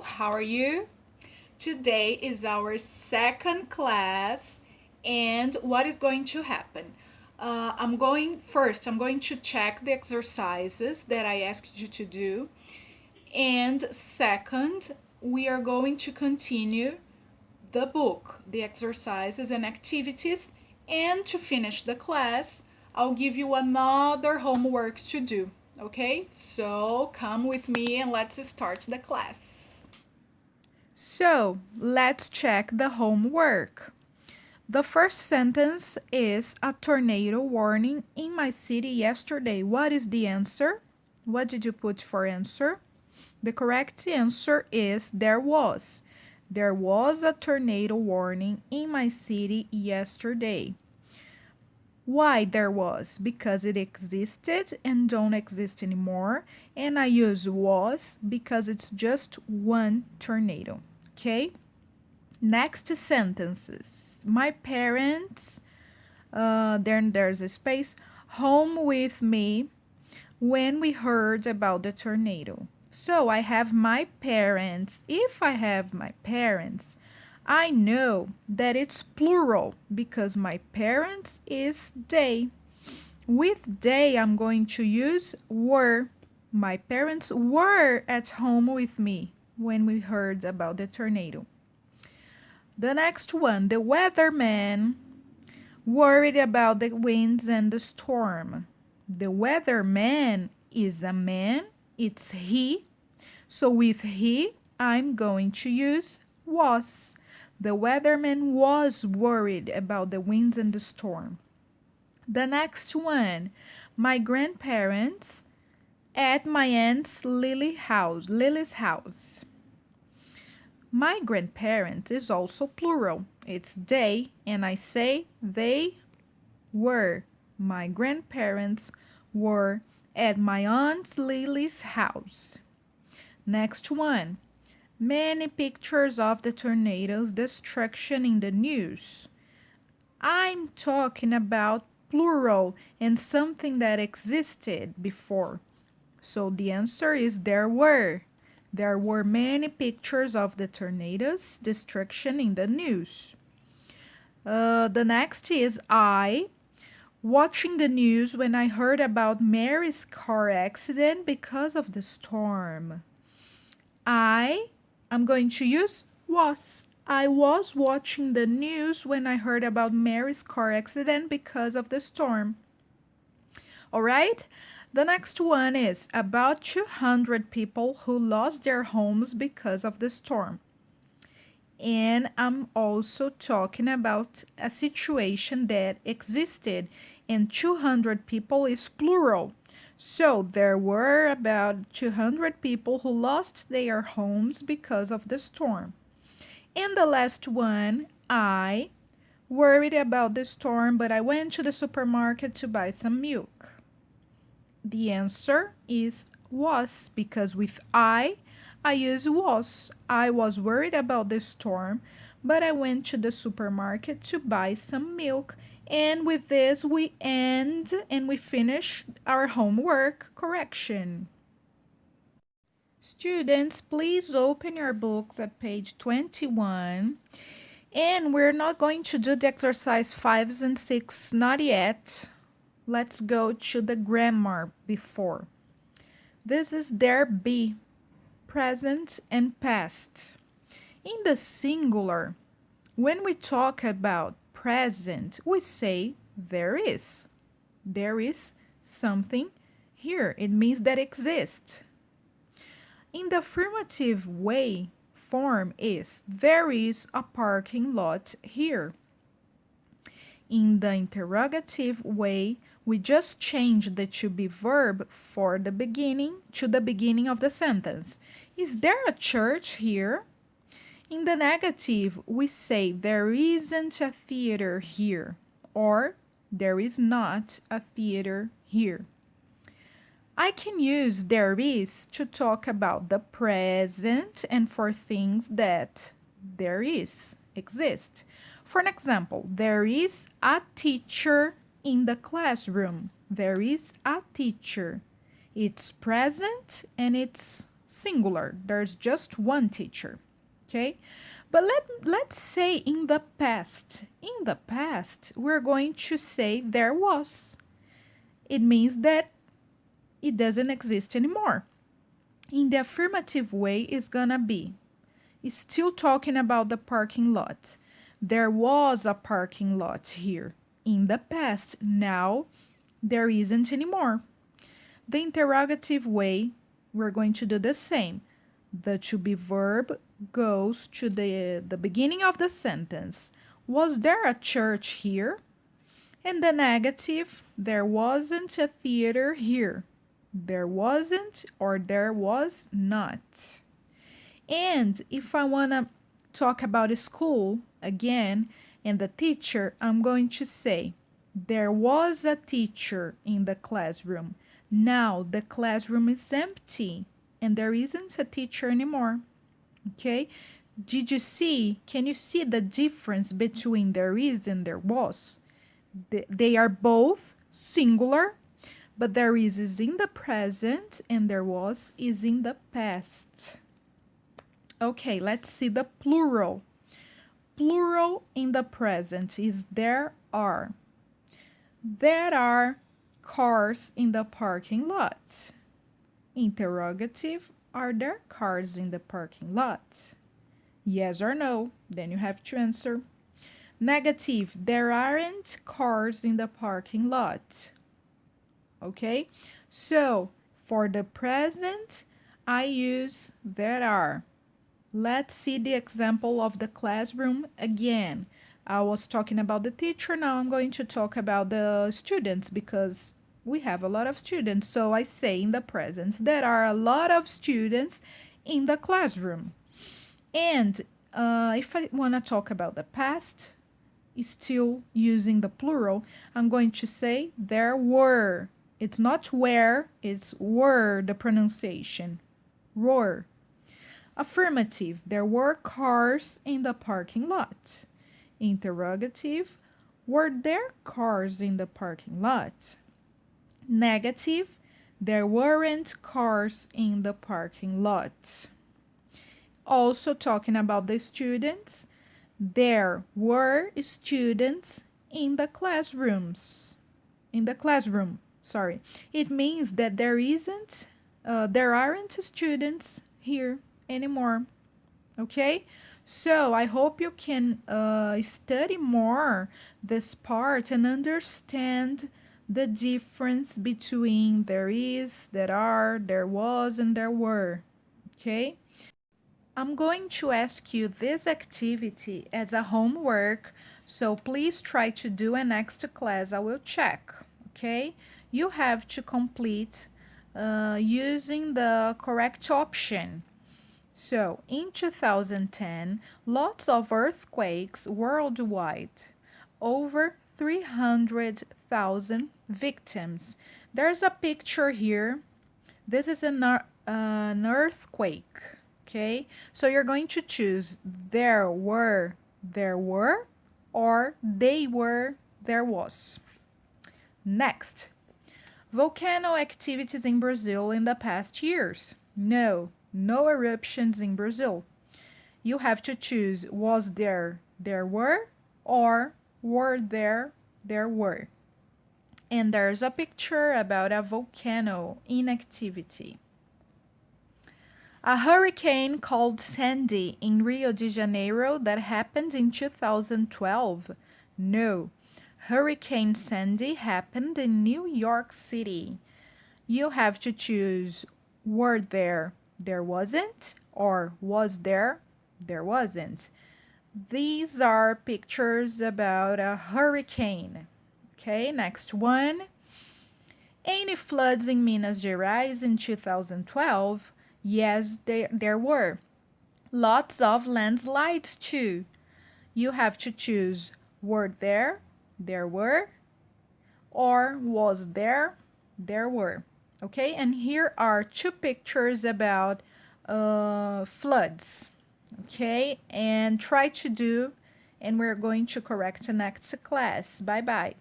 how are you? Today is our second class, and what is going to happen? I'm going to check the exercises that I asked you to do, and second, we are going to continue the book, the exercises and activities, and to finish the class, I'll give you another homework to do. Okay? So come with me and let's start the class. So let's check the homework. The first sentence is a tornado warning in my city yesterday. What is the answer? What did you put for answer? The correct answer is there was. There was a tornado warning in my city yesterday. Why there was? Because it existed and don't exist anymore. And I use was because it's just one tornado. Okay? Next sentences. My parents, then there's a space, home with me when we heard about the tornado. So I have my parents. If I have my parents, I know that it's plural because my parents is they. With they, I'm going to use were. My parents were at home with me when we heard about the tornado. The next one, the weatherman worried about the winds and the storm. The weatherman is a man, it's he. So with he, I'm going to use was. The weatherman was worried about the winds and the storm. The next one, my grandparents at my aunt's Lily's house. My grandparents is also plural. It's they, and I say they were. My grandparents were at my aunt Lily's house. Next one. Many pictures of the tornado's destruction in the news. I'm talking about plural and something that existed before. So the answer is there were. There were many pictures of the tornado's destruction in the news. The next is I, watching the news when I heard about Mary's car accident because of the storm. I'm going to use was. I was watching the news when I heard about Mary's car accident because of the storm. All right? The next one is about 200 people who lost their homes because of the storm. And I'm also talking about a situation that existed, and 200 people is plural. So there were about 200 people who lost their homes because of the storm. And the last one, I worried about the storm, but I went to the supermarket to buy some milk. The answer is was because with I use was. I was worried about the storm, but I went to the supermarket to buy some milk. And with this, we end and we finish our homework correction. Students, please open your books at page 21. And we're not going to do the exercise 5 and 6, not yet. Let's go to the grammar before. This is there be, present and past. In the singular, when we talk about present, we say there is. There is something here. It means that exists. In the affirmative way, form is there is a parking lot here. In the interrogative way, we just change the to be verb for the beginning to the beginning of the sentence. Is there a church here? In the negative, we say there isn't a theater here, or there is not a theater here. I can use there is to talk about the present and for things that there is, exist. For an example, there is a teacher in the classroom. There is a teacher. It's present and it's singular. There's just one teacher. Okay? But let's say in the past. In the past, we're going to say there was. It means that it doesn't exist anymore. In the affirmative way, it's gonna be still talking about the parking lot. There was a parking lot here in the past. Now there isn't anymore. The interrogative way, we're going to do the same. The to be verb goes to the beginning of the sentence. Was there a church here? And the negative, there wasn't a theater here. There wasn't or there was not. And if I want to talk about a school again and the teacher, I'm going to say, there was a teacher in the classroom. Now the classroom is empty and there isn't a teacher anymore. Okay? Did you see? Can you see the difference between there is and there was? They are both singular, but there is in the present and there was is in the past. Okay, let's see the plural. Plural in the present is there are. There are cars in the parking lot. Interrogative, are there cars in the parking lot? Yes or no, then you have to answer. Negative, there aren't cars in the parking lot. Okay, so for the present, I use there are. Let's see the example of the classroom again. I was talking about the teacher, now I'm going to talk about the students because we have a lot of students. So I say in the present, there are a lot of students in the classroom. And if I want to talk about the past, still using the plural, I'm going to say there were. It's not where, it's were, the pronunciation. Were. Affirmative, there were cars in the parking lot. Interrogative, were there cars in the parking lot? Negative, there weren't cars in the parking lot. Also talking about the students, there were students in the classrooms. In the classroom, sorry. It means that there aren't students here anymore. Okay, so I hope you can study more this part and understand the difference between there is, there are, there was, and there were. Okay, I'm going to ask you this activity as a homework, so please try to do it next class. I will check. Okay, you have to complete using the correct option. So, in 2010, lots of earthquakes worldwide, over 300,000 victims. There's a picture here. This is an earthquake, okay? So you're going to choose there were, or they were, there was. Next, volcano activities in Brazil in the past years. No eruptions in Brazil. You have to choose was there, there were, or were there, there were. And there's a picture about a volcano in activity. A hurricane called Sandy in Rio de Janeiro that happened in 2012. No, Hurricane Sandy happened in New York City. You have to choose were there, there wasn't, or was there, there wasn't. These are pictures about a hurricane. Okay, next one. Any floods in Minas Gerais in 2012? Yes, there were. Lots of landslides too. You have to choose were there, there were, or was there, there were. Okay, and here are two pictures about floods. Okay, and try to do, and we're going to correct next class. Bye bye.